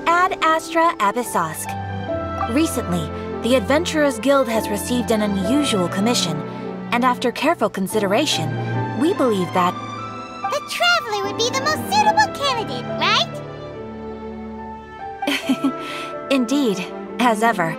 Ad Astra Abyssosk. Recently, the Adventurers Guild has received an unusual commission, and after careful consideration, we believe that the Traveler would be the most suitable candidate, right? Indeed, as ever.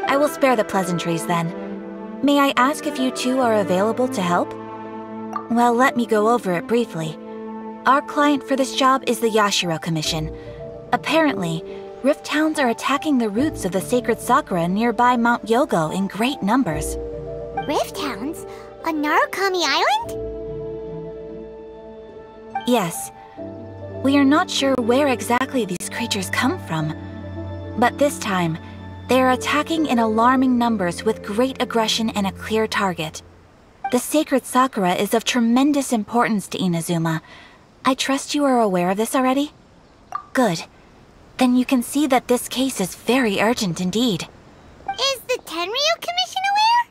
I will spare the pleasantries then. May I ask if you two are available to help? Well, let me go over it briefly. Our client for this job is the Yashiro Commission. Apparently, Rifthounds are attacking the roots of the sacred sakura nearby Mount Yogo in great numbers. Rifthounds? On Narukami Island? Yes. We are not sure where exactly these creatures come from. But this time, they are attacking in alarming numbers with great aggression and a clear target. The sacred sakura is of tremendous importance to Inazuma. I trust you are aware of this already? Good. Then you can see that this case is very urgent indeed. Is the Tenryu Commission aware?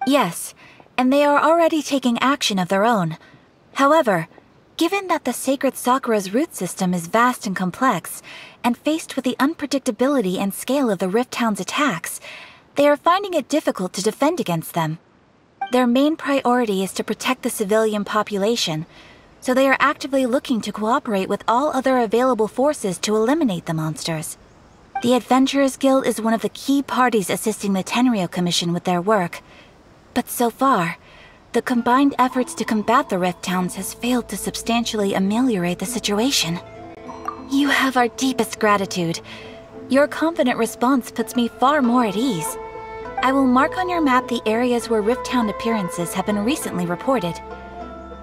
Yes, and they are already taking action of their own. However, given that the sacred sakura's root system is vast and complex, and faced with the unpredictability and scale of the Rifthounds' attacks, they are finding it difficult to defend against them. Their main priority is to protect the civilian population, so they are actively looking to cooperate with all other available forces to eliminate the monsters. The Adventurers Guild is one of the key parties assisting the Tenryu Commission with their work. But so far, the combined efforts to combat the Rifthounds has failed to substantially ameliorate the situation. You have our deepest gratitude. Your confident response puts me far more at ease. I will mark on your map the areas where Rifthound appearances have been recently reported.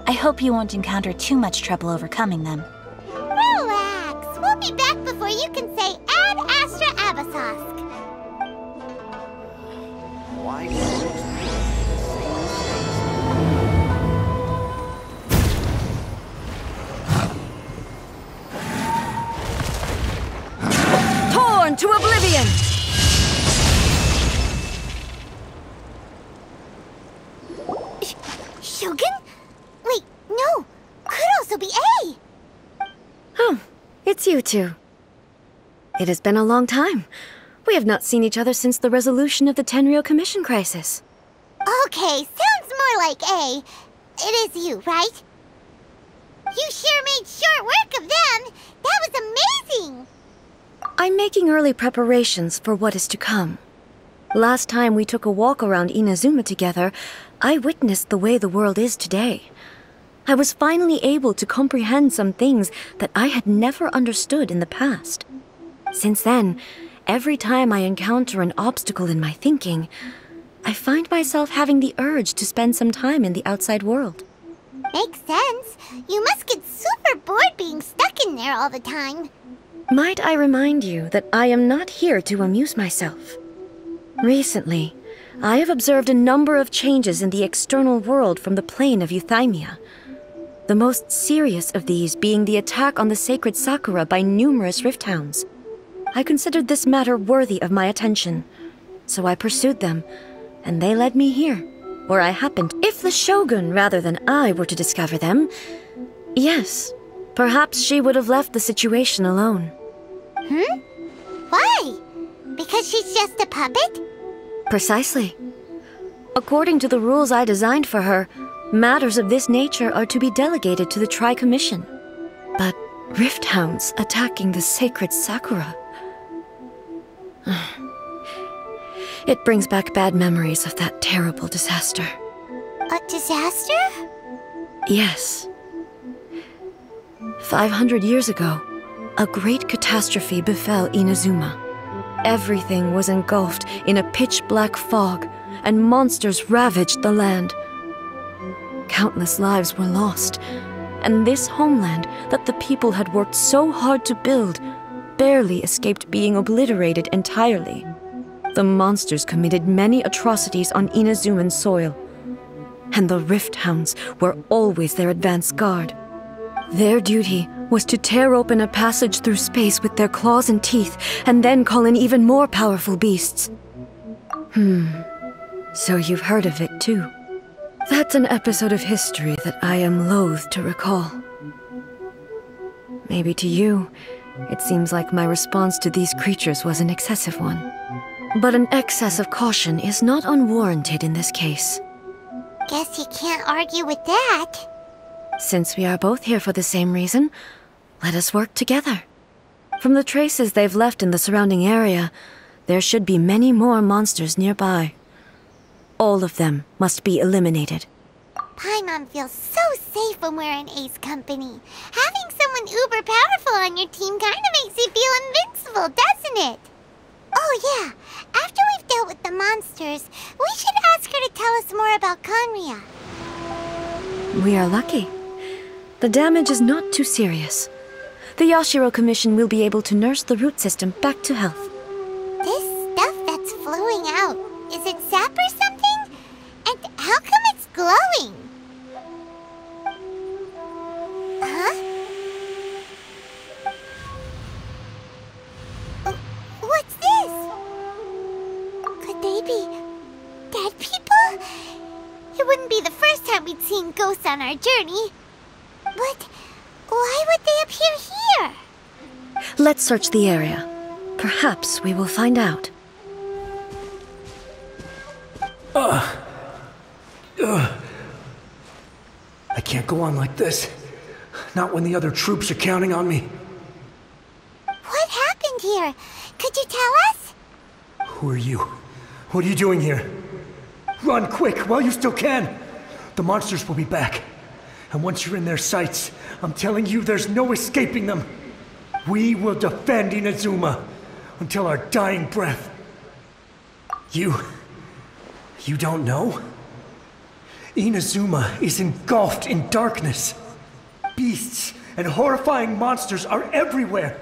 I hope you won't encounter too much trouble overcoming them. Relax! We'll be back before you can say Ad Astra Abyssosk. Why Torn to oblivion! Shogun? Wait, no! Could also be A! Oh, it's you two. It has been a long time. We have not seen each other since the resolution of the Tenryu Commission crisis. Okay, sounds more like A. It is you, right? You sure made short work of them! That was amazing! I'm making early preparations for what is to come. Last time we took a walk around Inazuma together, I witnessed the way the world is today. I was finally able to comprehend some things that I had never understood in the past. Since then, every time I encounter an obstacle in my thinking, I find myself having the urge to spend some time in the outside world. Makes sense. You must get super bored being stuck in there all the time. Might I remind you that I am not here to amuse myself. Recently, I have observed a number of changes in the external world from the plane of Euthymia. The most serious of these being the attack on the sacred sakura by numerous Rifthounds. I considered this matter worthy of my attention, so I pursued them, and they led me here, where I happened. If the Shogun rather than I were to discover them, yes, perhaps she would have left the situation alone. Why? Because she's just a puppet? Precisely. According to the rules I designed for her, matters of this nature are to be delegated to the Tri-Commission. But Rifthounds attacking the sacred sakura... It brings back bad memories of that terrible disaster. A disaster? Yes. 500 years ago, a great catastrophe befell Inazuma. Everything was engulfed in a pitch-black fog, and monsters ravaged the land. Countless lives were lost, and this homeland that the people had worked so hard to build barely escaped being obliterated entirely. The monsters committed many atrocities on Inazuman soil, and the Rifthounds were always their advance guard. Their duty was to tear open a passage through space with their claws and teeth, and then call in even more powerful beasts. So you've heard of it too. That's an episode of history that I am loath to recall. Maybe to you, it seems like my response to these creatures was an excessive one. But an excess of caution is not unwarranted in this case. Guess you can't argue with that. Since we are both here for the same reason, let us work together. From the traces they've left in the surrounding area, there should be many more monsters nearby. All of them must be eliminated. Paimon feels so safe when we're in A's company. Having someone uber powerful on your team kinda makes you feel invincible, doesn't it? Oh yeah, after we've dealt with the monsters, we should ask her to tell us more about Conria. We are lucky. The damage is not too serious. The Yashiro Commission will be able to nurse the root system back to health. This stuff that's flowing out, is it sap or something? And how come it's glowing? Huh? What's this? Could they be dead people? It wouldn't be the first time we'd seen ghosts on our journey. But why would they appear here? Let's search the area. Perhaps we will find out. I can't go on like this. Not when the other troops are counting on me. What happened here? Could you tell us? Who are you? What are you doing here? Run quick while you still can. The monsters will be back. And once you're in their sights, I'm telling you there's no escaping them. We will defend Inazuma until our dying breath. You don't know? Inazuma is engulfed in darkness. Beasts and horrifying monsters are everywhere.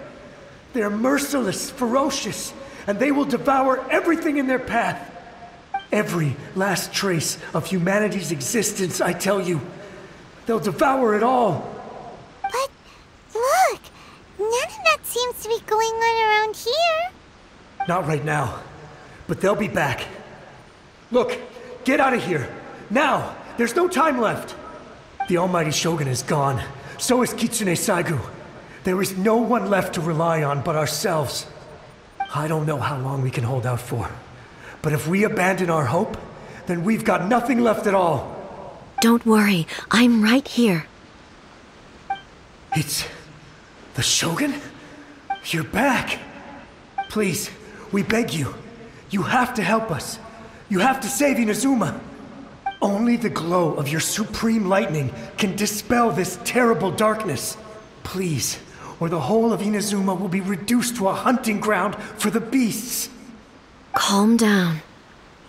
They are merciless, ferocious, and they will devour everything in their path. Every last trace of humanity's existence, I tell you. They'll devour it all. But look, none of that seems to be going on around here. Not right now, but they'll be back. Look, get out of here. Now! There's no time left! The almighty Shogun is gone. So is Kitsune Saigu. There is no one left to rely on but ourselves. I don't know how long we can hold out for. But if we abandon our hope, then we've got nothing left at all. Don't worry, I'm right here. It's... the Shogun? You're back! Please, we beg you. You have to help us. You have to save Inazuma. Only the glow of your supreme lightning can dispel this terrible darkness. Please, or the whole of Inazuma will be reduced to a hunting ground for the beasts. Calm down.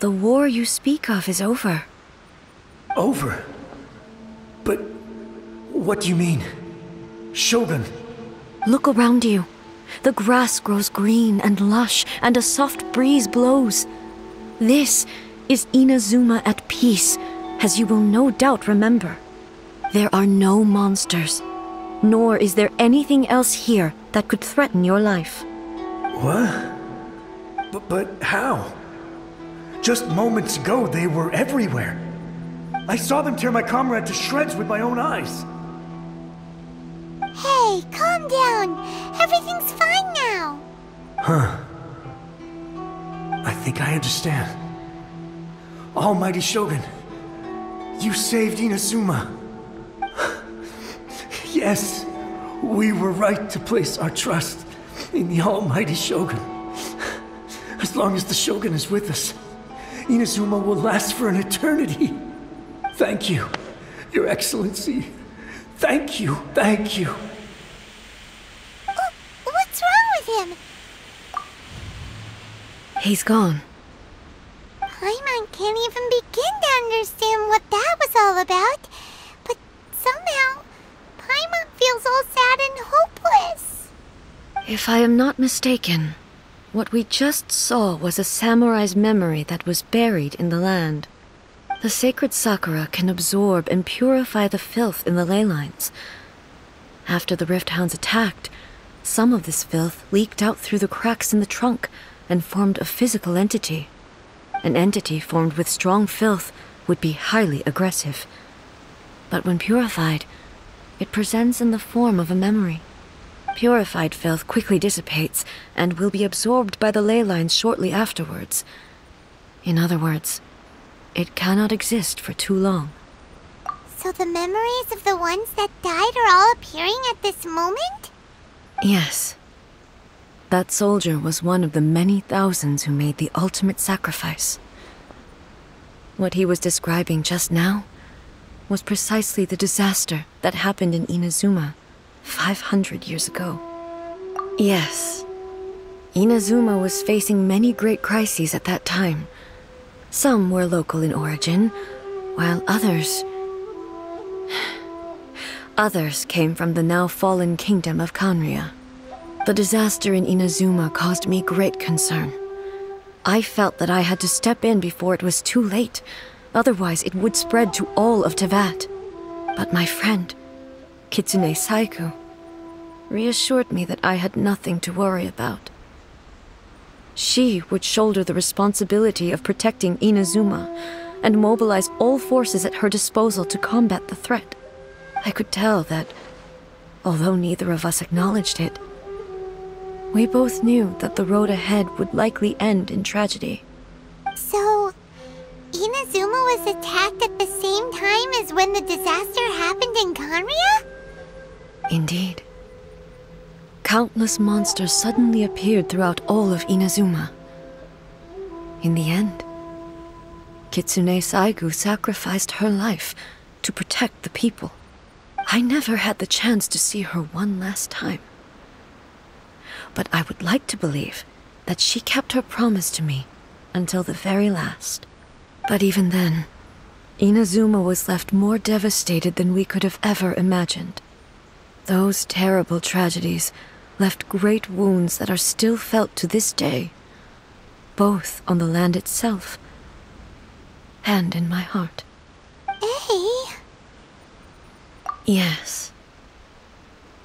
The war you speak of is over. Over? But what do you mean? Shogun? Look around you. The grass grows green and lush, and a soft breeze blows. This is Inazuma at peace, as you will no doubt remember. There are no monsters, nor is there anything else here that could threaten your life. What? But how? Just moments ago, they were everywhere. I saw them tear my comrade to shreds with my own eyes. Hey, calm down. Everything's fine now. Huh. I think I understand. Almighty Shogun, you saved Inazuma. Yes, we were right to place our trust in the Almighty Shogun. As long as the Shogun is with us, Inazuma will last for an eternity. Thank you, Your Excellency. Thank you, thank you. What's wrong with him? He's gone. Paimon can't even begin to understand what that was all about. But somehow, Paimon feels all sad and hopeless. If I am not mistaken, what we just saw was a samurai's memory that was buried in the land. The sacred sakura can absorb and purify the filth in the ley lines. After the Rifthounds attacked, some of this filth leaked out through the cracks in the trunk and formed a physical entity. An entity formed with strong filth would be highly aggressive. But when purified, it presents in the form of a memory. Purified filth quickly dissipates and will be absorbed by the ley lines shortly afterwards. In other words, it cannot exist for too long. So the memories of the ones that died are all appearing at this moment? Yes. That soldier was one of the many thousands who made the ultimate sacrifice. What he was describing just now was precisely the disaster that happened in Inazuma 500 years ago. Yes. Inazuma was facing many great crises at that time. Some were local in origin, while others came from the now fallen kingdom of Kanria. The disaster in Inazuma caused me great concern. I felt that I had to step in before it was too late, otherwise it would spread to all of Teyvat. But my friend, Kitsune Saiku, reassured me that I had nothing to worry about. She would shoulder the responsibility of protecting Inazuma and mobilize all forces at her disposal to combat the threat. I could tell that, although neither of us acknowledged it, we both knew that the road ahead would likely end in tragedy. So, Inazuma was attacked at the same time as when the disaster happened in Kanria? Indeed. Countless monsters suddenly appeared throughout all of Inazuma. In the end, Kitsune Saigu sacrificed her life to protect the people. I never had the chance to see her one last time. But I would like to believe that she kept her promise to me until the very last. But even then, Inazuma was left more devastated than we could have ever imagined. Those terrible tragedies left great wounds that are still felt to this day, both on the land itself and in my heart. Eh? Yes.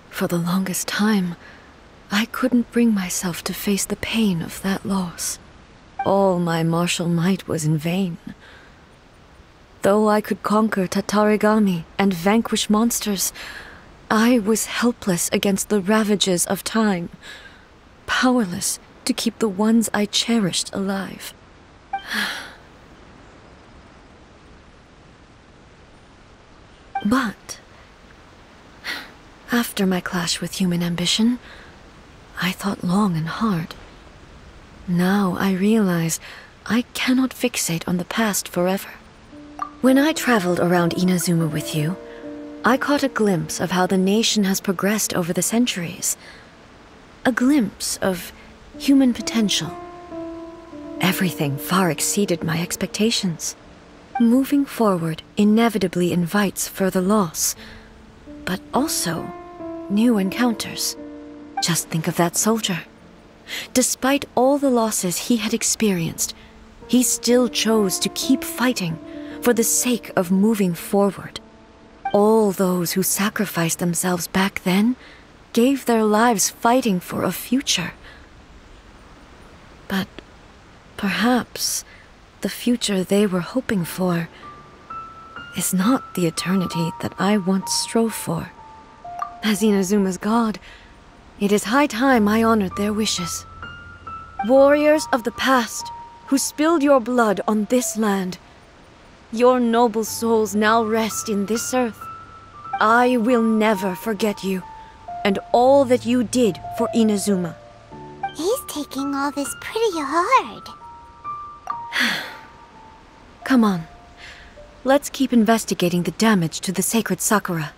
For the longest time, I couldn't bring myself to face the pain of that loss. All my martial might was in vain. Though I could conquer Tatarigami and vanquish monsters, I was helpless against the ravages of time, powerless to keep the ones I cherished alive. But after my clash with human ambition, I thought long and hard. Now I realize I cannot fixate on the past forever. When I traveled around Inazuma with you, I caught a glimpse of how the nation has progressed over the centuries. A glimpse of human potential. Everything far exceeded my expectations. Moving forward inevitably invites further loss, but also new encounters. Just think of that soldier. Despite all the losses he had experienced, he still chose to keep fighting for the sake of moving forward. All those who sacrificed themselves back then gave their lives fighting for a future. But perhaps the future they were hoping for is not the eternity that I once strove for. As Inazuma's god, it is high time I honored their wishes. Warriors of the past, who spilled your blood on this land, your noble souls now rest in this earth. I will never forget you, and all that you did for Inazuma. He's taking all this pretty hard. Come on. Let's keep investigating the damage to the sacred sakura.